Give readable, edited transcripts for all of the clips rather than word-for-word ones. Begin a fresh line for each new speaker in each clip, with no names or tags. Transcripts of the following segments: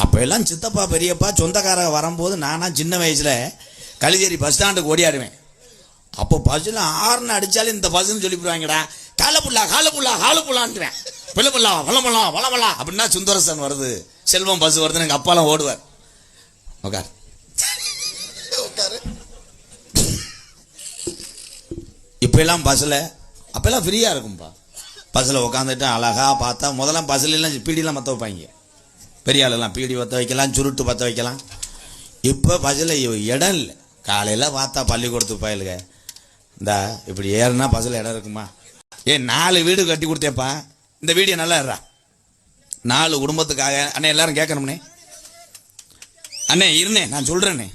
அப்போ எல்லாம் சித்தப்பா பெரியப்பா சொந்தக்காரங்க வரும்போது நானா சின்ன வயசில் கலிச்சேரி பஸ் ஸ்டாண்டுக்கு ஓடியாடுவேன். அப்போ பஸ்ஸில் ஆறுன்னு அடித்தாலும் இந்த பஸ்ஸுன்னு சொல்லிவிடுவாங்கடா, காலப்புள்ளா காலப்புள்ளா காலப்புள்ளான்ட்டுவேன். பிள்ளை வளமல்லா வளமல்லா அப்படின்னா சுந்தரசன் வருது, செல்வம் பஸ் வருதுன்னு எங்கள் அப்பாலாம் ஓடுவார். உட்கார் இப்போ எல்லாம் பஸ்ஸில் அப்போல்லாம் ஃப்ரீயாக இருக்கும்பா. பஸ்ஸில் உட்காந்துட்டு அழகாக பார்த்தா முதல்லாம் பஸ்ஸிலலாம் பீடிலாம் மற்ற வைப்பாங்க. பெரிய ஆளெல்லாம் பீடி பற்ற வைக்கலாம், சுருட்டு பற்ற வைக்கலாம். இப்போ பஸ்ஸில் இடம் இல்லை. காலையில் பார்த்தா பள்ளிக்கூடத்துக்கு பயலுங்க இந்த இப்படி ஏறுனா பஸ்ஸில் இடம் இருக்குமா? 4 வீடு கட்டி கொடுத்தேப்பா. இந்த வீடியோ நல்லா இருறா. 4 குடும்பத்துக்காக அண்ணே எல்லாரும் கேட்கணும்னே. அண்ணே இருண்ணே நான் சொல்கிறேண்ணே,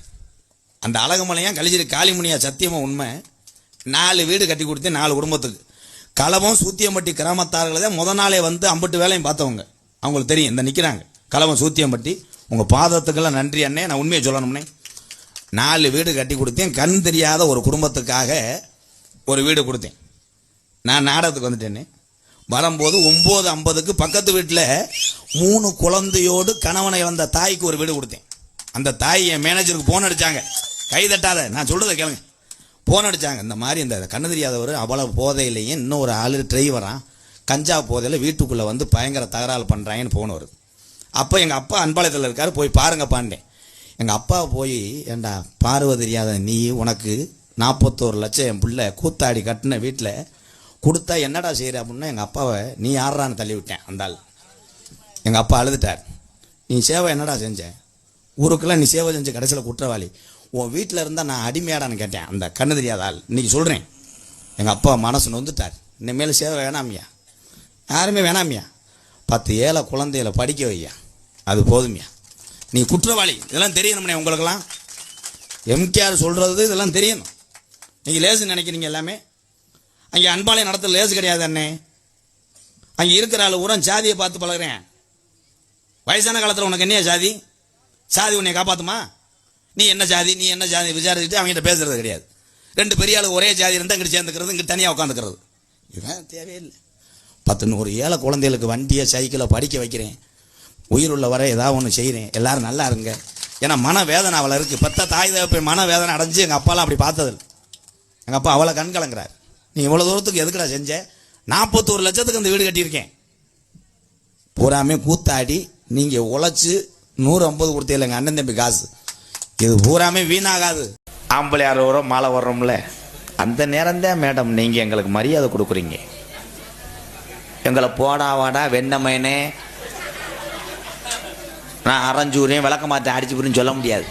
அந்த அழகுமலையா கலிச்சேரி காளிமுனியா சத்தியமாக உண்மை. 4 வீடு கட்டி கொடுத்தேன் 4 குடும்பத்துக்கு. களவம் சூத்தியம்பட்டி கிராமத்தார்களை தான் முத நாளே வந்து அம்பட்டு வேலையும் பார்த்தவங்க. அவங்களுக்கு தெரியும், இந்த நிற்கிறாங்க களவம் சூத்தியம்பட்டி. உங்கள் பாதத்துக்கெல்லாம் நன்றி அண்ணே. நான் உண்மையை சொல்லணும்னே, 4 வீடு கட்டி கொடுத்தேன். கண் தெரியாத ஒரு குடும்பத்துக்காக ஒரு வீடு கொடுத்தேன். நான் நாடகத்துக்கு வந்துட்டேன்னே. வரும்போது 9:50க்கு பக்கத்து வீட்டில் 3 குழந்தையோடு கணவனை வந்த தாய்க்கு ஒரு வீடு கொடுத்தேன். அந்த தாய் என் மேனேஜருக்கு ஃபோன் அடித்தாங்க. கை தட்டாத, நான் சொல்கிறத கேளுங்க. ஃபோன் அடித்தாங்க, இந்த மாதிரி இந்த கண்ணு தெரியாதவர் அவ்வளோ போதையிலையும் இன்னும் ஒரு ஆளு டிரைவரான் கஞ்சா போதையில் வீட்டுக்குள்ளே வந்து பயங்கர தகராறு பண்ணுறாங்கன்னு ஃபோன் வருது. அப்போ எங்கள் அப்பா அன்பாளையத்தில் இருக்கார், போய் பாருங்கப்பாண்டேன். எங்கள் அப்பா போய், ஏண்டா பார்வை தெரியாத நீ, உனக்கு 41 லட்சம் என் பிள்ளை கூத்தாடி கட்டின வீட்டில் கொடுத்தா என்னடா செய்கிற அப்படின்னா எங்கள் அப்பாவை நீ யாரான்னு தள்ளி விட்டேன். அந்த ஆள் எங்கள் அப்பா அழுதுட்டார். நீ சேவை என்னடா செஞ்ச? ஊருக்கெல்லாம் நீ சேவை செஞ்ச, கடைசியில் குற்றவாளி. உன் வீட்டில் இருந்தால் நான் அடிமையாடான்னு கேட்டேன் அந்த கண்ணு தெரியாத ஆள். இன்றைக்கி சொல்கிறேன், எங்கள் அப்பா மனசு நொந்துட்டார். இனிமேல் சேவை வேணாமியா, யாருமே வேணாமியா. 10 ஏழை குழந்தைகளை படிக்க வையா, அது போதுமியா. நீ குற்றவாளி, இதெல்லாம் தெரியணும்னே உங்களுக்கெல்லாம். எம்கேஆர் சொல்கிறது இதெல்லாம் தெரியணும். நீங்கள் லேசு நினைக்கிறீங்க எல்லாமே. அங்கே அன்பாளையம் நடத்த லேசு கிடையாது அண்ணே. அங்கே இருக்கிற ஆள் ஊரா ஜாதியை பார்த்து பழகிறேன். வயசான காலத்தில் உனக்கு என்னையா ஜாதி? சாதி உன்னை காப்பாற்றுமா? நீ என்ன ஜாதி, நீ என்ன ஜாதி விசாரிச்சுட்டு அவங்ககிட்ட பேசுறது கிடையாது. 2 பெரிய ஆளு ஒரே ஜாதி இருந்தால் இங்கிட்டு சேர்ந்துக்கிறது, இங்கிட்டு தனியாக உட்காந்துக்கிறது, இதுதான் தேவையில்லை. 10 ஏழை குழந்தைகளுக்கு வண்டியை சைக்கிளை படிக்க வைக்கிறேன். உயிருள்ள வர ஏதாவது ஒன்று செய்கிறேன். எல்லோரும் நல்லா இருங்க. ஏன்னா மன வேதனை அவளை இருக்குது. பெத்த தாய் தகப்ப மன வேதனை அடைஞ்சு எங்கள் அப்பாலாம் அப்படி பார்த்ததில்லை. எங்கள் அப்பா அவளை கண் கலங்குறார். நீ இவ்வளோ தூரத்துக்கு எதுக்குடா செஞ்ச? 41 லட்சத்துக்கு அந்த வீடு கட்டியிருக்கேன். பூராமே கூத்தாடி நீங்கள் உழைச்சி 150 கொடுத்தீங்க எங்கள் அண்ணன் தம்பி காசு. இது பூராமே வீணாகாது. ஆம்பளையார் வரோம் மாலை வர்றோம்ல, அந்த நேரம்தான் மேடம் நீங்கள் எங்களுக்கு மரியாதை கொடுக்குறீங்க. எங்களை போடா வாடா வெண்ணமயனே நான் அரைஞ்சூரையும் விளக்க மாட்டேன் அடிச்சு புரின்னு சொல்ல முடியாது.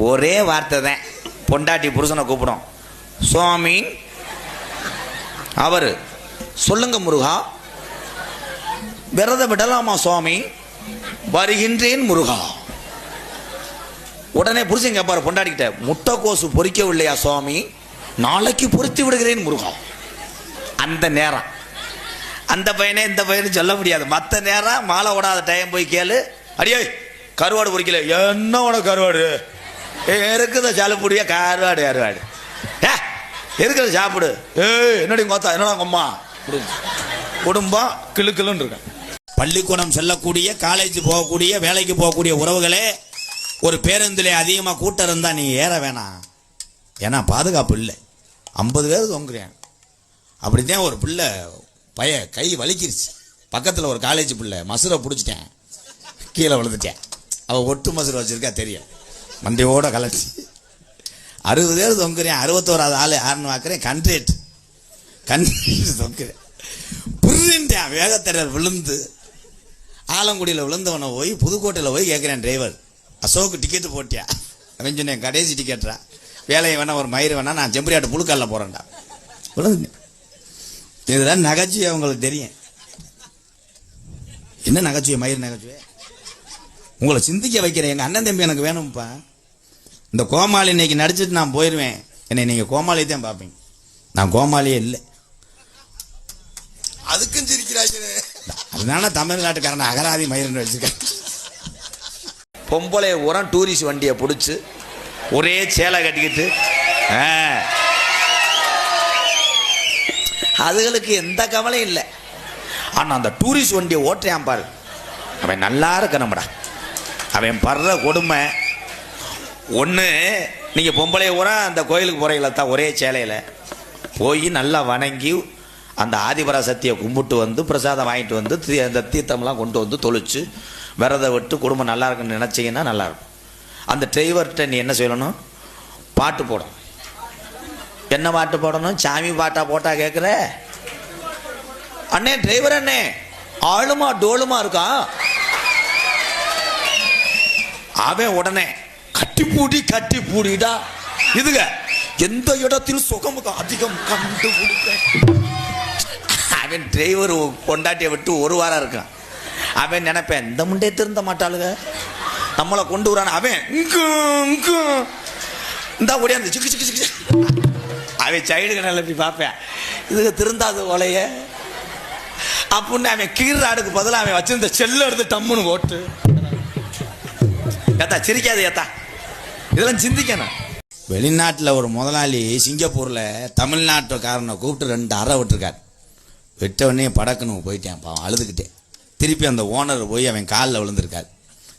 ஒரே வார்த்தை தான். பொண்டாட்டி புருஷனை கூப்பிடும், சுவாமி. அவர் சொல்லுங்க முருகா. விரதம் விடலாமா சுவாமி? வருகின்றேன் முருகா. உடனே புருஷன் கேட்பாரு பொண்டாட்டிக்கிட்ட, முட்டைக்கோசு பொறிக்கவில்லையா சுவாமி? நாளைக்கு பொறித்து விடுகிறேன் முருகா. அந்த நேரம் அந்த பையனே இந்த பையனு சொல்ல முடியாது. மற்ற நேரம் மாலை ஓடாத டைம் போய் கேளு, அடியே கருவாடு பொறிக்கல. என்ன உனக்கு கருவாடு இருக்குத சாலுப்புடியா? கருவாடு கருவாடு இருக்கிறத சாப்பிடு. என்னடி கோத்தா, என்னடா அம்மா குடும்பம் கிளுக்கிளுன்னு இருக்கேன். பள்ளிக்கூடம் செல்லக்கூடிய, காலேஜ் போகக்கூடிய, வேலைக்கு போகக்கூடிய உறவுகளே, ஒரு பேருந்தில் அதிகமாக கூட்டம் இருந்தால் நீ ஏற வேணாம். ஏன்னா பாதுகாப்பு இல்லை. 50 பேர் தொங்குறேன். அப்படித்தான் ஒரு பிள்ளை கை வலிக்கிருச்சு. பக்கத்தில் ஒரு காலேஜ் பிள்ளை மசுரை பிடிச்சிட்டேன், கீழே விழுந்துட்டேன். அவள் ஒட்டு மசுரை வச்சுருக்கா தெரியும், மண்டையோட கலர்ச்சி. 60 பேர் தொங்குறேன். 61வது ஆள் யாருன்னு பார்க்குறேன், கண்ட்ரேட் தொங்குறேன். புரிஞ்சுட்டேன். வேகத்தரர் விழுந்து ஆலங்குடியில் விழுந்தவனை போய் புதுக்கோட்டையில் போய் கேட்குறேன், டிரைவர் அசோக்கு டிக்கெட்டு போட்டியா? அவன் சொன்னேன், கடைசி டிக்கெட்ரா, வேலையை வேணா ஒரு மயிறு வேணா, நான் செம்பரியாட்டு புழுக்காலில் போகிறேன்டா. விழுந்து இதெல்லாம் நகைச்சுவை அவங்களுக்கு தெரியும். என்ன நகைச்சுவை? மயிறு நகைச்சுவை. உங்களை சிந்திக்க வைக்கிறேன். எங்கள் அண்ணன் தம்பி எனக்கு வேணும்ப்பா. இந்த கோமாளி இன்னைக்கு நடிச்சுட்டு நான் போயிடுவேன். என்னை நீங்கள் கோமாளியை தான் பார்ப்பீங்க. நான் கோமாளியே இல்லை. அதுக்கும் சிரிக்கிறாங்க. அதனால தமிழ்நாட்டுக்காரன் அகராதி மயிர்னு வச்சுருக்கேன். பொம்பளை உரம் டூரிஸ்ட் வண்டியை பிடிச்சி ஒரே சேலை கட்டிக்கிட்டு அதுகளுக்கு எந்த கவலையும் இல்லை. ஆனால் அந்த டூரிஸ்ட் வண்டியை ஓட்டுறான் பாரு, அவன் நல்லா இருக்கணும்டா. அவன் படுற கொடுமை. ஒன்று, நீங்கள் பொம்பளை ஊரா அந்த கோயிலுக்கு போகிறீங்களா தான் ஒரே சேலையில் போய் நல்லா வணங்கி அந்த ஆதிபராசக்தியை கும்பிட்டு வந்து பிரசாதம் வாங்கிட்டு வந்து அந்த தீர்த்தம்லாம் கொண்டு வந்து தொளிச்சு விரதை விட்டு குடும்பம் நல்லா இருக்குன்னு நினச்சிங்கன்னா நல்லாயிருக்கும். அந்த டிரைவர்கிட்ட நீ என்ன சொல்லணும்? பாட்டு போடணும். என்ன பாட்டு போடணும்? சாமி பாட்டா போட்டா கேட்குற? அண்ணே டிரைவர் அண்ணே, ஆளுமா டோலுமா இருக்கா? அவன் உடனே கட்டி பூடிடா, இதுங்க எந்த இடத்தில் சுகமுக அதிகம் கண்டுபிடிக்க. அவன் டிரைவர் கொண்டாட்டியை விட்டு ஒரு வாரம் இருக்கான். அவன் நினைப்பேன் இந்த முண்டே திருந்த மாட்டாளுங்க, நம்மளை கொண்டு வரான. அவன் இந்த ஓடியாந்து சிக்கு சிக்கு சிக்கு. அவன் சைடுக்கு நல்ல போய் பார்ப்பேன், இதுக்கு திருந்தாது ஓலைய அப்படின்னு அவன் கீழ்றாடுக்கு பதிலாக அவன் வச்சிருந்த செல்ல எடுத்து டம்முன்னு ஓட்டு. ஏத்தா சிரிக்காது ஏத்தா, இதெல்லாம் சிந்திக்கணும். வெளிநாட்டில் ஒரு முதலாளி சிங்கப்பூரில் தமிழ்நாட்டுக்காரனை கூப்பிட்டு 2 அறை விட்டுருக்காரு. விட்டவொடனே படக்குன்னு போயிட்டேன், பாவம் அழுதுகிட்டேன். திருப்பி அந்த ஓனர் போய் அவன் காலில் விழுந்திருக்காரு.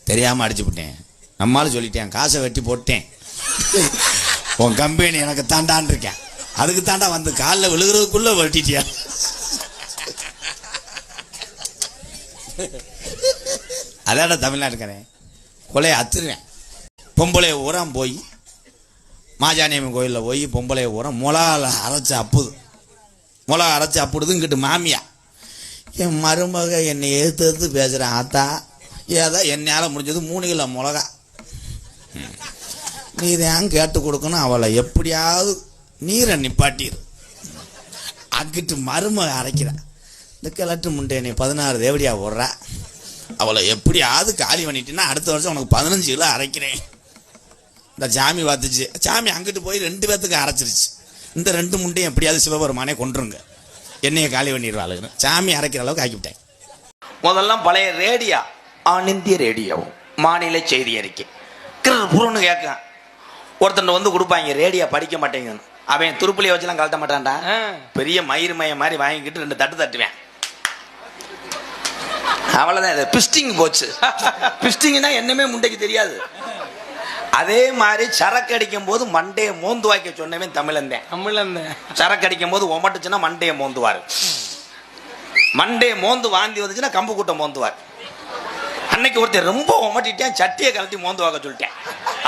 தெரியாமல் அடிச்சு விட்டேன். நம்மளால சொல்லிட்டேன், காசை வெட்டி போட்டேன், உன் கம்பெனி எனக்கு தாண்டான் இருக்கேன், அதுக்கு தாண்டா வந்து காலில் விழுகிறதுக்குள்ளே வெட்டிட்டியா. அதாட தமிழ்நாட்டுக்காரன் கொலையை அத்துருவேன். பொம்பளை ஊரம் போய் மாஜானியம்மன் கோயிலில் போய் பொம்பளை ஊரம் மிளகா அரைச்சி அப்புது. மிளகா அரைச்சி அப்புடுது. இங்கிட்டு மாமியா என் மருமக என்னை எடுத்து பேசுகிறேன். ஆத்தா ஏதோ என்னால் முடிஞ்சது 3 கிலோ மிளகா, நீ தான் கேட்டு கொடுக்கணும், அவளை எப்படியாவது நீரை நிப்பாட்டிடு. அங்கிட்டு மருமக அரைக்கிறேன். இந்த கிழட்டு முண்டை நீ 16 தேவடியா போடுறா, அவளை எப்படியாவது காலி பண்ணிட்டேன்னா அடுத்த வருஷம் உனக்கு 15 கிலோ அரைக்கிறேன். இந்த சாமி பார்த்துச்சு. சாமி அங்கிட்டு போய் 2 பேர்த்துக்கு அரைச்சிருச்சு. இந்த 2 முண்டையும் எப்படியாவது சிவபெருமானே கொண்டுருங்க, என்னையை காலி பண்ணிடுவாளுன்னு சாமி அரைக்கிற அளவுக்கு ஆக்கிவிட்டேன். முதல்லாம் பழைய ரேடியோ, ஆல் இந்திய ரேடியோ மாநில செய்தி அறிக்கை புறன்னு கேட்கான். ஒருத்தன் வந்து கொடுப்பாங்க, ரேடியோ படிக்க மாட்டேங்குன்னு. அவன் துருப்புலியை வச்சுலாம் கழட்ட மாட்டான்டா, பெரிய மயிர் மைய மாதிரி வாங்கிக்கிட்டு 2 தட்டு தட்டுவேன். அவ்வளோதான், பிஸ்டிங் போச்சு. பிஸ்டிங்னா என்னமே முண்டைக்கு தெரியாது. அதே மாதிரி சரக்கு அடிக்கும் போது மண்டையை மோந்து வாய்க்க சொன்னவன் தமிழந்தேன். சரக்கு அடிக்கும் போது ஒமட்டுச்சுன்னா மண்டையை மோந்துவார். மண்டையை மோந்து வாந்தி வந்துச்சுன்னா கம்பு கூட்டம் மோந்துவார். அன்னைக்கு ஒருத்தர் ரொம்ப ஒமட்டிட்டேன், சட்டியை கழட்டி மோந்து வாக்க சொல்லிட்டேன்.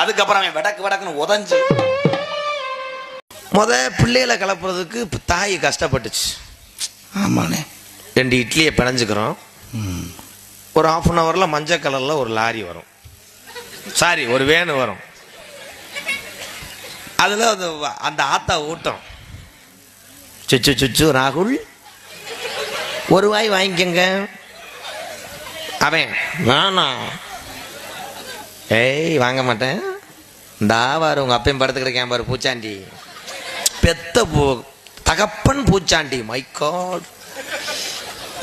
அதுக்கப்புறம் அவன் விடக்குன்னு உதஞ்சு. பிள்ளைகளை கலப்புறதுக்கு தாய் கஷ்டப்பட்டுச்சு. ஆமாண்ணே, 2 இட்லியை பிணைஞ்சுக்கிறோம். ஒரு 1/2 hourல மஞ்சள் கலர்ல ஒரு லாரி வரும், சாரி ஒரு வேனு வரும். அதுல அந்த ஆத்தா ஊட்டம், சுச்சு சுச்சு ராகுல் ஒரு வாய் வாங்கிக்கங்க. அவன் வேணா, ஏய் வாங்க மாட்டேன். இந்தாவாரு உங்க அப்பையும் படுத்துக்கிட்டு பாரு பூச்சாண்டி, பெத்த தகப்பன் பூச்சாண்டி. மை காட்,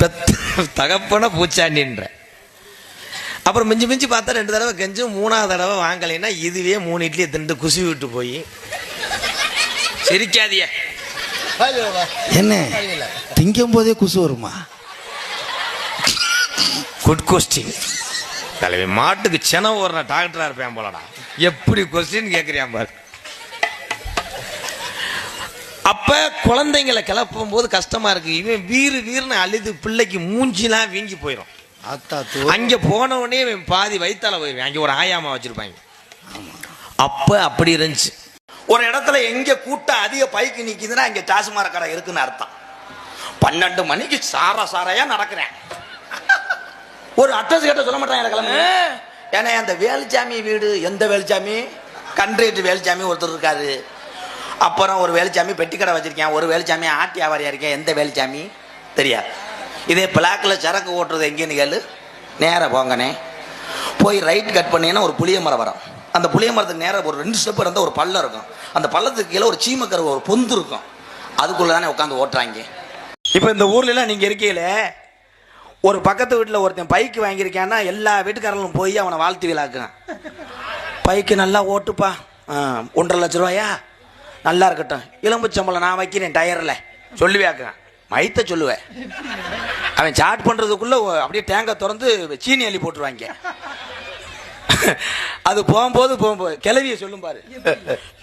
பெத்த தகப்பன பூச்சாண்டின்ற. அப்புறம் மிஞ்சி மிஞ்சி பார்த்தா 2 தடவை கெஞ்சும், 3ஆவது தடவை வாங்கலைன்னா இதுவே 3 இட்லியை திண்டு குசி விட்டு போய் சிரிக்காதிய.
என்ன திங்கும் போதே குசு வருமா?
Good question. தலைவி மாட்டுக்கு செனவு ஒரு டாக்டரா இருப்பேன் போலடா, எப்படி கொஸ்டின் கேட்குறியான் பாரு. அப்ப குழந்தைங்களை கிளப்பும் போது கஷ்டமா இருக்கு. இவன் வீர்னு அழுது பிள்ளைக்கு மூஞ்சிலாம் வீங்கி போயிடும். அங்க போன உடனே பாதி வயித்தால போயிருவேன். அங்க ஒரு ஆயாமா வச்சிருப்பாங்க. அப்ப அப்படி இருந்துச்சு. ஒரு இடத்துல எங்க கூட்டம் அதிக பைக்கு நிக்குதுன்னா அங்க டாஸ்மாக் கடை இருக்குன்னு அர்த்தம். 12 மணிக்கு சாரையா நடக்கிறேன். ஒரு அட்ரஸ் கேட்ட சொல்ல மாட்டாங்க கிளம்பு. ஏன்னா அந்த வேலுச்சாமி வீடு, எந்த வேலுச்சாமி? கண்ட்ரேட்டு வேலுச்சாமி ஒருத்தர் இருக்காரு. அப்புறம் ஒரு வேலுச்சாமி பெட்டி கடை வச்சிருக்கேன். ஒரு வேலுச்சாமி ஆட்டி வியாபாரியா இருக்கேன். எந்த வேலுச்சாமி தெரியாது. இதே பிளாக்ல சரக்கு ஓட்டுறது எங்கேன்னு கேளு. நேராக போங்கண்ணே, போய் ரைட் கட் பண்ணீங்கன்னா ஒரு புளிய மரம் வரும். அந்த புளிய மரத்துக்கு நேராக ஒரு 2 ஸ்டெப் இருந்தால் ஒரு பள்ளம் இருக்கும். அந்த பள்ளத்துக்கு கீழே ஒரு சீமக்கரு ஒரு பொந்து இருக்கும். அதுக்குள்ளே தானே உட்காந்து ஓட்டுறாங்க. இப்போ இந்த ஊர்லலாம் நீங்கள் இருக்கீங்கள, ஒரு பக்கத்து வீட்டில் ஒருத்தன் பைக்கு வாங்கியிருக்கேன்னா எல்லா வீட்டுக்காரங்களும் போய் அவனை வாழ்த்து விழாக்குறான். பைக்கு நல்லா ஓட்டுப்பா, 1.5 லட்ச ரூபாயா, நல்லா இருக்கட்டும், எலும்புச்சம்பளம் நான் வைக்கிறேன் டயரில் சொல்லுவேக்குறான். மைத்த சொல்லுவேன். அவன் சாட் பண்ணுறதுக்குள்ளே அப்படியே டேங்கை திறந்து சீனி அள்ளி போட்டுருவாங்க.
அது போகும்போது கிளவிய சொல்லும் பாரு,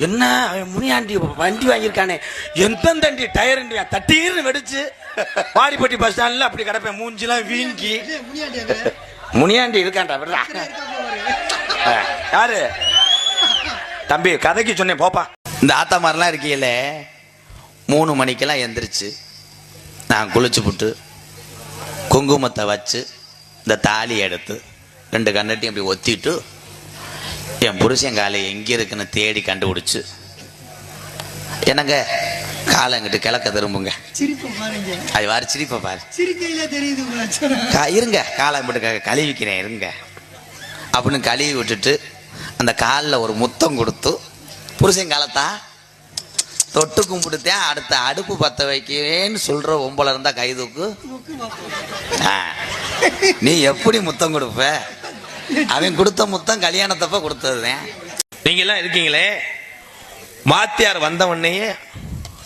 என்ன அவன் முனியாண்டி வண்டி வாங்கியிருக்கானே, எந்தண்டி டயர் தட்டீர்னு வெடிச்சு வாடிப்பட்டி பஸ் ஸ்டாண்ட்ல அப்படி கிடப்பேன், மூஞ்சிலாம் வீங்கி. முனியாண்டி இருக்கான்டா, விடுறா. யாரு தம்பி கதைக்கு சொன்னேன் போப்பா.
இந்த ஆத்தா மாதிரிலாம் இருக்கீங்கள, 3 மணிக்கெல்லாம் எந்திரிச்சு நான் குளிச்சு விட்டு குங்குமத்தை வச்சு இந்த தாலி எடுத்து 2 கண்ணட்டையும் அப்படி ஒத்திட்டு என் புருஷன் காலை எங்கே இருக்குன்னு தேடி கண்டுபிடிச்சு, என்னங்க காலை எங்கிட்ட கிழக்க திரும்புங்க, அது வாரி சிரிப்பை பாரு, இருங்க காலை மட்டும் கழுவிக்கிறேன் இருங்க அப்படின்னு கழுவி விட்டுட்டு அந்த காலில் ஒரு முத்தம் கொடுத்து புருஷன் காலத்தான் தொட்டு கும்பிட்டுத்தேன். அடுத்த அடுப்பு பற்ற வைக்கிறேன்னு சொல்ற ஒம்பளை இருந்தா கைதூக்கு. நீ எப்படி முத்தம் கொடுப்ப? அவன் கொடுத்த முத்தம் கல்யாணத்தப்ப கொடுத்ததுதான்.
நீங்க எல்லாம் இருக்கீங்களே, வாத்தியார் வந்த உடனே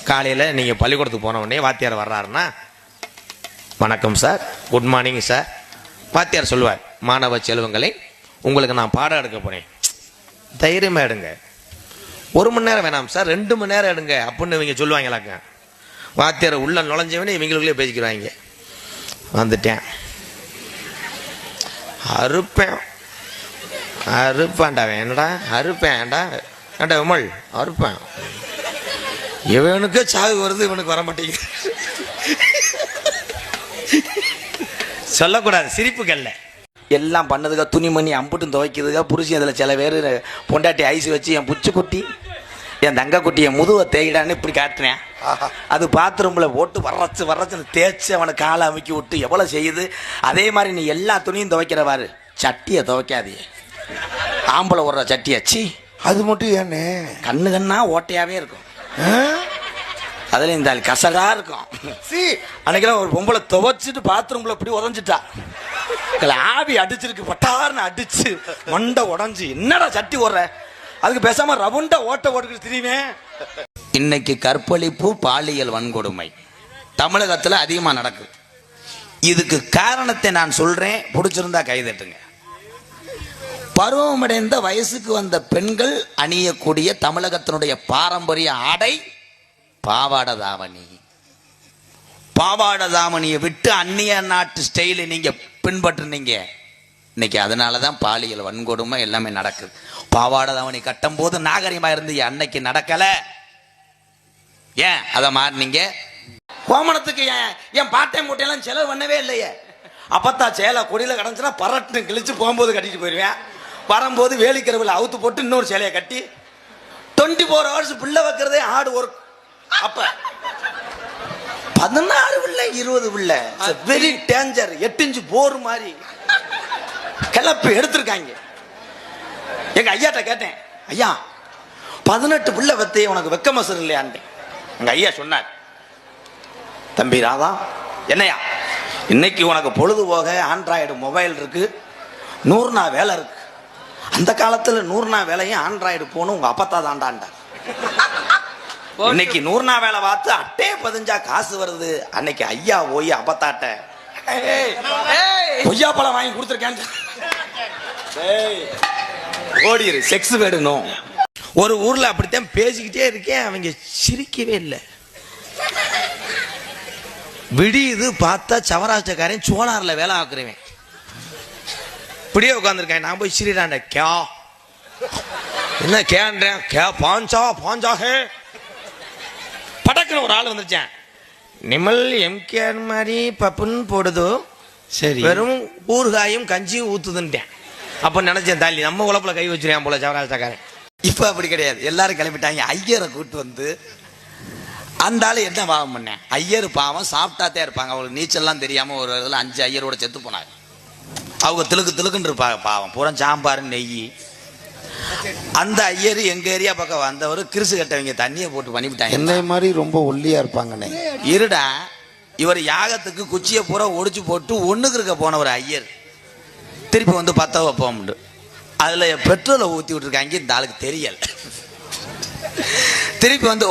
காலையில நீங்க பள்ளிக்கூடத்துக்கு போன உடனே வாத்தியார் வர்றாருன்னா, வணக்கம் சார், குட் மார்னிங் சார். வாத்தியார் சொல்லுவார், மாணவ செல்வங்களை உங்களுக்கு நான் பாடம் எடுக்க போறேன், தைரியமா எடுங்க, 1 மணி நேரம் வேணாம் சார், 2 மணி நேரம் எடுங்க அப்படின்னு இவங்க சொல்லுவாங்களாக்க. வாத்தியார் உள்ள நுழைஞ்சவனே இவங்களுக்குள்ளே பேசிக்கிறாங்க. வந்துட்டேன், அறுப்பேன்டா, என்னடா அறுப்பேன்டா, ஏண்டா விமல் அறுப்பேன், இவனுக்கு சாவு வருது, இவனுக்கு வர மாட்டேங்குது. சொல்லக்கூடாது, சிரிப்புக்கல்ல. எல்லாம் பண்ணதுக்கா, துணிமணி அம்புட்டும் துவைக்கிறதுக்கா, புருஷன் அதில் சில பேர் பொண்டாட்டி ஐஸ் வச்சு என் புச்சு குட்டி என் தங்க குட்டி என் முதுவை தேயிடான்னு இப்படி காட்டுனேன். அது பாத்ரூமில் போட்டு வர்றச்சுன்னு தேய்ச்சி அவனை காலை அமுக்கி விட்டு எவ்வளோ செய்யுது. அதே மாதிரி நீ எல்லா துணியும் துவைக்கிறவாரு, சட்டியை துவைக்காதே, ஆம்பளை விடுற சட்டியை. சி
அது மட்டும் ஏன்னு
கண்ணா ஓட்டையாவே இருக்கும், அதுல இந்த கசகா இருக்கும். அன்னைக்கெல்லாம் ஒரு பொம்பளை துவைச்சிட்டு பாத்ரூம்ல இப்படி உதஞ்சிட்டா, ஆவி அடிச்சிருக்கு, பட்டார்னு அடிச்சு மண்டை உடஞ்சி, என்னடா சட்டி ஓடுற, அதுக்கு பேசாம ரவுண்டா ஓட்டுக்கிட்டு தெரியுவேன்.
இன்னைக்கு கற்பழிப்பு பாலியல் வன்கொடுமை தமிழகத்துல அதிகமா நடக்குது. இதுக்கு காரணத்தை நான் சொல்றேன், பிடிச்சிருந்தா கைதட்டுங்க. பருவமடைந்த வயசுக்கு வந்த பெண்கள் அணியக்கூடிய தமிழகத்தினுடைய பாரம்பரிய ஆடை பாவாடை தாவணி. பாவாடை தாவணியை விட்டு அந்நிய நாட்டு ஸ்டைலை நீங்க பின்பற்றுனீங்க. இன்னைக்கு அதனாலதான் பாலியல் வன்கொடுமை எல்லாமே நடக்குது. பாவாடை தாவணி கட்டும் போது நாகரிகமா இருந்து அன்னைக்கு நடக்கல, ஏன் அதை மாறினீங்க? கோமணத்துக்கு என் பாட்டை மூட்டையெல்லாம் செலவு பண்ணவே இல்லையே. அப்பத்தா சேலை கொடியில கிடந்துச்சுன்னா பரட்டு கிழிச்சு போகும்போது கட்டிட்டு போயிருவேன், வரும்போது வேலிக்கருவில் அவுத்து போட்டு இன்னொரு சேலையை கட்டி 24 hours பிள்ளை வைக்கிறதே ஹார்ட் ஒர்க். அப்ப 16 பிள்ளை 20 பிள்ளை வெரி டேஞ்சர். 8 இன்ச்சு போர் மாதிரி கிளப்பி எடுத்திருக்காங்க. எங்க ஐயாட்ட கேட்டேன், ஐயா 18 பிள்ளை வத்தை உனக்கு வெக்க மசர் இல்லையான்னு. எங்க ஐயா சொன்னார், தம்பி ராதா, என்னையா இன்னைக்கு உனக்கு பொழுதுபோக ஆண்ட்ராய்டு மொபைல் இருக்கு, 100 நாள் வேலை இருக்கு. அந்த காலத்துல 100 நாள் வேலையும் ஆண்ட்ராய்டு போனும் உங்க அப்பத்தா தாண்டான்டா. இன்னைக்கு 100 நாள் வேலை பார்த்து அட்டையே பதிஞ்சா காசு வருது. அன்னைக்கு ஐயா போய் அப்பத்தாட்ட பொய்யா பழம் வாங்கி கொடுத்துருக்கேன், ஓடிரு செக்ஸ் வேணும். ஒரு ஊர்ல அப்படித்தான் பேசிக்கிட்டே இருக்கேன், அவங்க சிரிக்கவே இல்லை. விடியுது பார்த்தா சவராஷ்டிரக்காரன் சோனார்ல வேலை ஆக்குறேன், இப்படியே உட்காந்துருக்கேன். நான் போய் சிரிடாண்ட, கே என்ன கேன்றேன், கே பாஞ்சா பாஞ்சாக படக்குன்னு ஒரு ஆள் வந்துருச்சேன். நிமல் எம்கேஆர் மாதிரி பப்புன்னு போடுதோ, சரி வெறும் ஊறுகாயும் கஞ்சியும் ஊத்துதுன்ட்டேன். அப்ப நினைச்சேன், தாலி நம்ம உழப்புல கை வச்சிருக்கேன் போல சவராஷ்டிரக்காரன். இப்ப அப்படி கிடையாது, எல்லாரும் கிளம்பிட்டாங்க. ஐயரை கூட்டு வந்து அந்த ஆளு என்ன பாவம் பண்ணேன், ஐயர் பாவம் சாப்பிட்டாத்தே இருப்பாங்க, அவங்களுக்கு நீச்சல்லாம் தெரியாம ஒரு இதில் 5 ஐயரோட செத்து போனாங்க. அவங்க திலுக்குன்னு இருப்பாங்க பாவம், பூரா சாம்பார் நெய். அந்த ஐயர் எங்க ஏரியா பக்கம் வந்தவர் கிறிசு கட்டவங்க தண்ணியை போட்டு பண்ணிவிட்டாங்க.
என்ன மாதிரி ரொம்ப ஒல்லியா இருப்பாங்கண்ணே.
இருடா, இவர் யாகத்துக்கு குச்சியை பூரா ஒடிச்சு போட்டு ஒண்ணுக்கு இருக்க போன ஒரு ஐயர் திருப்பி வந்து 10 வைப்போம், அதுல பெட்ரோலை ஊத்தி விட்டுருக்காங்க. இந்த ஆளுக்கு தெரியல. திருப்பி வந்து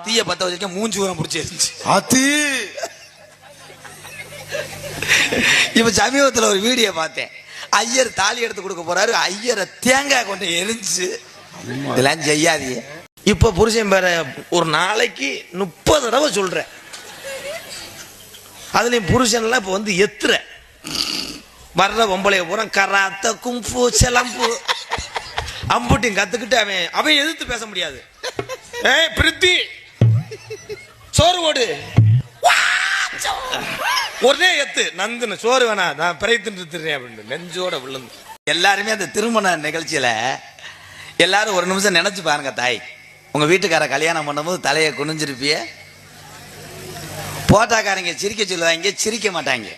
தீய 10 வச்சிருக்க மூஞ்சி ஊரம் பிடிச்சி இப்ப சமீபத்தில் ஒரு வீடியோ பார்த்தேன். ஐயர் தாலி எடுத்து கொடுக்க போறாரு, ஐயரை தேங்காய் கொண்டு எரிஞ்சு. இதெல்லாம் செய்யாதீங்க.
இப்ப புருஷன் பேர ஒரு நாளைக்கு 30 தடவை சொல்ற. அதுலயும் புருஷன்லாம் இப்ப வந்து எத்துற வர்ற பொம்பளைய பூரா கராத்த கும்பு செலம்பு அம்புட்டியும் கத்துக்கிட்டு அவன் எதிர்த்து பேச முடியாது. ஏய் பிரித்தி சோறு ஓடு ஒரே எத்து நந்துன்னு சோறு வேணா நான் பிரைத்துன்னு அப்படின்னு நெஞ்சோட விழுந்து.
எல்லாருமே அந்த திருமண நிகழ்ச்சியில எல்லாரும் ஒரு நிமிஷம் நினைச்சு பாருங்க. தாய், உங்க வீட்டுக்கார கல்யாணம் பண்ணும்போது தலையை குனிஞ்சிருப்பிய. போட்டாக்காரங்க சிரிக்க சொல்லுவாங்க, சிரிக்க மாட்டாங்க.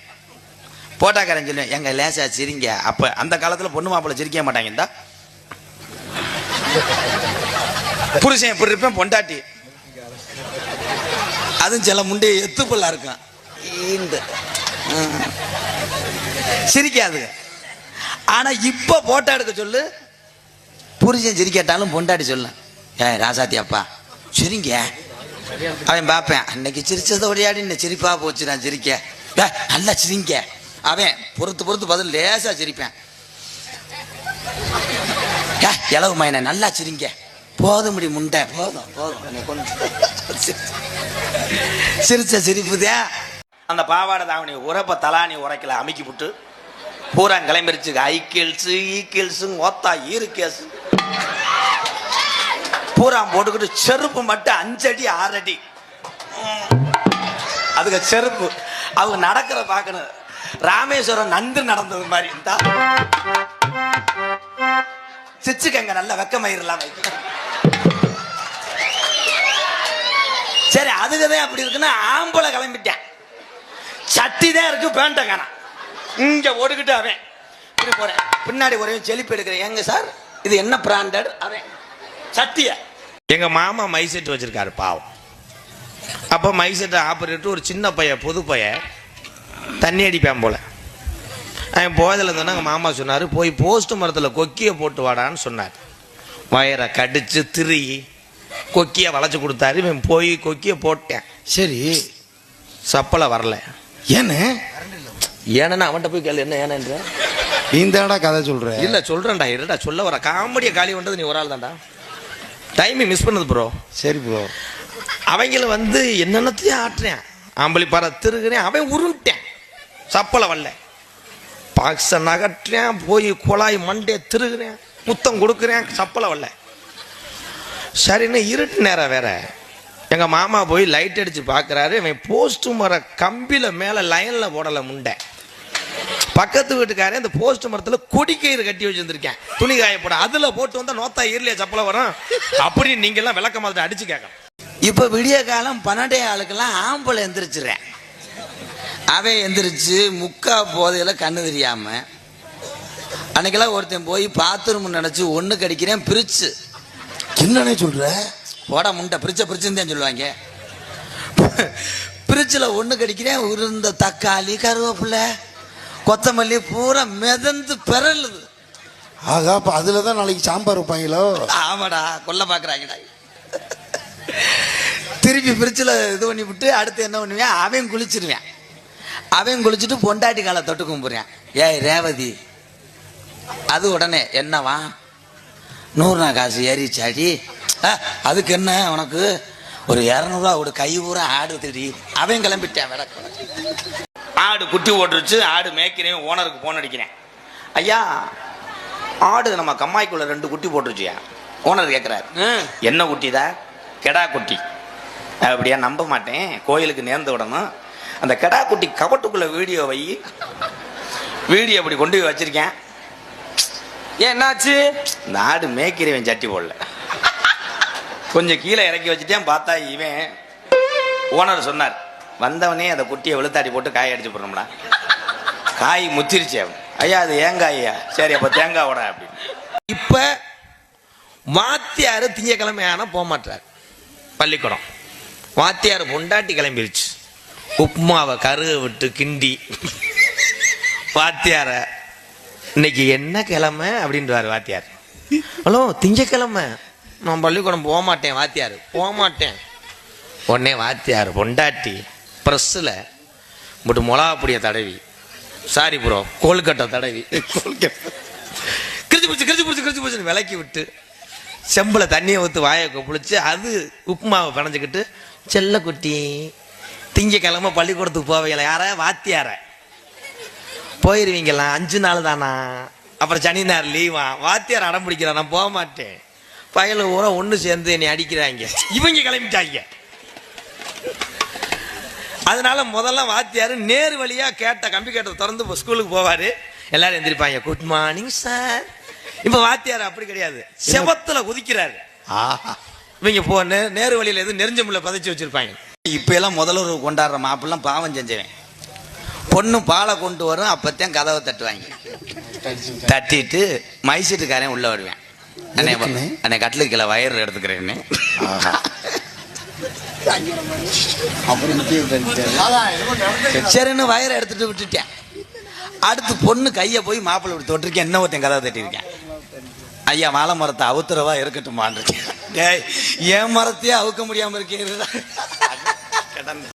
போட்டாக்காரன் சொல்லுவேன் எங்க லேசா சிரிங்க. அப்ப அந்த காலத்துல பொண்ணு மாப்பிள்ள சிரிக்க மாட்டாங்க. இந்த புருஷன் எப்படி இருப்பேன், பொண்டாட்டி அதுவும் சில முண்டைய எத்துப்பல்லா இருக்கும், சிரிக்காது. ஆனா இப்ப போட்டோ எடுக்க சொல்லு, புருஷன் சிரிக்கட்டாலும் பொண்டாட்டி சொல்ல ஏன் ராசாத்தி அப்பா சிரிங்க. அவன் பார்ப்பேன் அன்னைக்கு சிரிச்சதை ஒடையாடி இந்த சிரிப்பா போச்சு நான் சிரிக்க நல்லா சிரிங்க. அவன் பொறுத்து பதில் லேசா சிரிப்பேன். இளவு மைன நல்லா சிரிங்க. போதும் முடி முண்டை போதும் சிரிச்ச சிரிப்புதே. அந்த பாவாடை தாவணி உரப்ப தலானி உரைக்கல அமுக்கி விட்டு பூரா கிளம்பிருச்சு. ஐக்கிள்ஸு ஈக்கிள்ஸு ஒத்தா ஈருக்கேஸ் பூரா போட்டுக்கிட்டு செருப்பு மட்டும் 5 அடி 6 அடி. அதுக்கு செருப்பு அவங்க நடக்கிற பார்க்கணும். ராமேஸ்வரம் நந்து நடந்தது மாதிரி இருந்தா சிச்சுக்கங்க நல்ல வெக்கமயிரலாம். சரி அதுக்குதான் அப்படி இருக்குன்னா ஆம்பளை கிளம்பிட்டேன். சட்டி தான் இருக்கு, பேண்ட காணா. இங்க ஓடுக்கிட்டு அவன் இப்படி போறேன், பின்னாடி ஒரே செழிப்பு எடுக்கிறேன். எங்க சார் இது என்ன பிராண்டட்? அவன் சட்டிய.
எங்க மாமா மைசெட் வச்சிருக்காரு பாவம். அப்ப மைசெட் ஆபரேட்டர் ஒரு சின்ன பையன் பொது பையன் தண்ணி அடிப்பான் போல. அவன் போதில் இருந்தோன்னா எங்கள் மாமா சொன்னார் போய் போஸ்ட் மரத்தில் கொக்கியை போட்டு வாடான்னு சொன்னார். வயரை கடிச்சு திரி கொக்கியை வளைச்சு கொடுத்தாரு. இவன் போய் கொக்கியை போட்டேன்.
சரி
சப்பலை வரல.
ஏன்னு
ஏன்னா அவன்கிட்ட போய் கேள்வி என்ன ஏனன்ற
நீந்தாடா கதை சொல்ற.
இல்லை சொல்கிறேன்டா இருடா சொல்ல வர காமெடியை காலி பண்ணுறது நீ ஒரு ஆள் தான்டா. டைமிங் மிஸ் பண்ணது ப்ரோ.
சரி ப்ரோ.
அவங்கள வந்து என்னென்னத்தையும் ஆட்டுறேன், ஆம்பளி பாறை திருகிறேன். அவன் உருண்டேன், சப்பலை வரல. பாக்ஸை நகட்டுறேன், போய் குழாய் மண்டே திருகிறேன், முத்தம் கொடுக்குறேன், சப்பலை வரல. சரின்னு இருட்டு நேரம் வேற. எங்கள் மாமா போய் லைட் அடித்து பார்க்குறாரு. இவன் போஸ்ட் மர கம்பியில் மேலே லைனில் போடலை முண்டை. பக்கத்து வீட்டுக்காரன் இந்த போஸ்ட் மரத்தில் கொடிக்கயிறு கட்டி வச்சுருந்துருக்கேன், துணி காயப்பட. அதில் போட்டு வந்தால் நோத்தா ஈரலையா சப்பலை வரும் அப்படின்னு நீங்கள்லாம் விளக்க மாதிரி அடித்து கேட்கணும்.
இப்போ விடிய காலம் 12 ஆளுக்கெல்லாம் ஆம்பளை எந்திரிச்சுறேன். அவன் எந்திரிச்சு முக்கா போதையில் கண்ணு தெரியாம அன்னைக்கெல்லாம் ஒருத்தன் போய் பாத்ரூம் நினச்சி ஒன்று கடிக்கிறேன் பிரிச்சு.
என்னன்னே சொல்ற?
போட முண்டை பிரிச்சுன்னு தான் சொல்லுவாங்க. பிரிட்சில் ஒன்று கடிக்கிறேன். உருந்த தக்காளி கருவேப்பிலை கொத்தமல்லி பூரா மிதந்து பிறலுது.
ஆகா, அப்ப அதுல தான் நாளைக்கு சாம்பார் வைப்பாங்களோ?
ஆமாடா, கொல்ல பார்க்குறாங்கடா. திருப்பி பிரிட்சில் இது பண்ணி விட்டு அடுத்து என்ன பண்ணுவேன், அவன் குளிச்சிருவேன். அவன் குளிச்சுட்டு பொண்டாட்டி காலை தொட்டு கும்பிடுறேன். ஏய் ரேவதி, அது உடனே என்னவா 100 காசு ஏறிச்சாடி, அதுக்கு என்ன உனக்கு ஒரு 200 ஒரு கை ஊரா ஆடு திடி. அவன் கிளம்பிட்டேன். ஆடு குட்டி ஓட்டுருச்சு. ஆடு மேய்க்கிறேன். ஓனருக்கு போன் அடிக்கிறேன். ஐயா ஆடு நம்ம கம்மாய்க்குள்ள 2 குட்டி போட்டுருச்சியா? ஓனர் கேட்குறாரு. என்ன குட்டிதான்? கெடா குட்டி. அப்படியா? நம்ப மாட்டேன், கோயிலுக்கு நேர்ந்து விடணும். அந்த கெடா குட்டி கபட்டுக்குள்ள வீடியோ வை. வீடியோ அப்படி கொண்டு போய் வச்சிருக்கேன். ஏன் என்னாச்சு? இந்த ஆடு மேய்க்கிறவன் சட்டி போடல, கொஞ்சம் கீழே இறக்கி வச்சுட்டேன். பார்த்தா இவன் ஓனர் சொன்னார், வந்தவனே அந்த குட்டியை வெளுத்தாடி போட்டு காய் அடிச்சு போடணும்டா. காய் முத்திருச்சு. ஐயா அது ஏங்காய்யா? சரி அப்போ தேங்காய் ஓட அப்படின்னு.
இப்போ வாத்தியார் திங்கக்கிழமை ஆனால் போக மாட்டார் பள்ளிக்கூடம். வாத்தியார் பொண்டாட்டி கிளம்பிருச்சு. உப்புமாவை கருக விட்டு கிண்டி வாத்தியார இன்னைக்கு என்ன கிழமை அப்படின்றாரு வாத்தியார். ஹலோ திங்கக்கிழமை நான் பள்ளிக்கூடம் போக மாட்டேன். வாத்தியார் போக மாட்டேன். உடனே வாத்தியார் பொண்டாட்டி ப்ரெஸ்ஸில் போட்டு மிளகா பொடியை தடவி சாரி ப்ரோ கோல்கட்டை தடவி கிரிச்சு பிடிச்சு விளக்கி விட்டு செம்புல தண்ணியை ஊற்றி வாயை கொப்பளிச்சு அது உப்புமாவை பிணைஞ்சிக்கிட்டு செல்ல குட்டி திங்கக்கிழமை பள்ளிக்கூடத்துக்கு போவீங்களா யார வாத்தியார போயிருவீங்களா 5 நாள் தானா அப்புறம் சனி நேரம் லீவா வாத்தியார் அடம் பிடிக்கிறான் நான் போக மாட்டேன் பயல ஊரா ஒன்று சேர்ந்து என்னை அடிக்கிறாங்க இவங்க கிளம்பிட்டாங்க. அதனால முதல்ல வாத்தியார் நேரு வழியா கேட்ட கம்பி கேட்ட திறந்து ஸ்கூலுக்கு போவாரு எல்லாரும் எந்திரிப்பாங்க குட் மார்னிங் சார். இப்ப வாத்தியார் அப்படி கிடையாது செவத்துல குதிக்கிறாரு. இவங்க போ நேரு வழியில எதுவும் நெருஞ்ச முள்ள பதைச்சு வச்சிருப்பாங்க.
இப்ப எல்லாம் முதல்ல கொண்டாடுற மாப்பிள்ளாம் பாவம் செஞ்சவன் பொண்ணு பாலை கொண்டு வரும் அப்பத்தான் கதவை தட்டுவாங்க. தட்டிட்டு மைசீட்டுக்காரன் உள்ள வருவேன் அன்னை கட்டிலுக்கு கீழே வயர் எடுத்துக்கிறேன்னு சரின்னு வயரை எடுத்துட்டு விட்டுட்டேன். அடுத்து பொண்ணு கையை போய் மாப்பிள்ளை இப்படி தொட்டிருக்கேன் என்ன ஒருத்தன் கதவை தட்டியிருக்கேன். ஐயா வாழை மரத்தை அவுத்துறவா இருக்கட்டும் என் மரத்தையே அவுக்க முடியாம இருக்கேன்.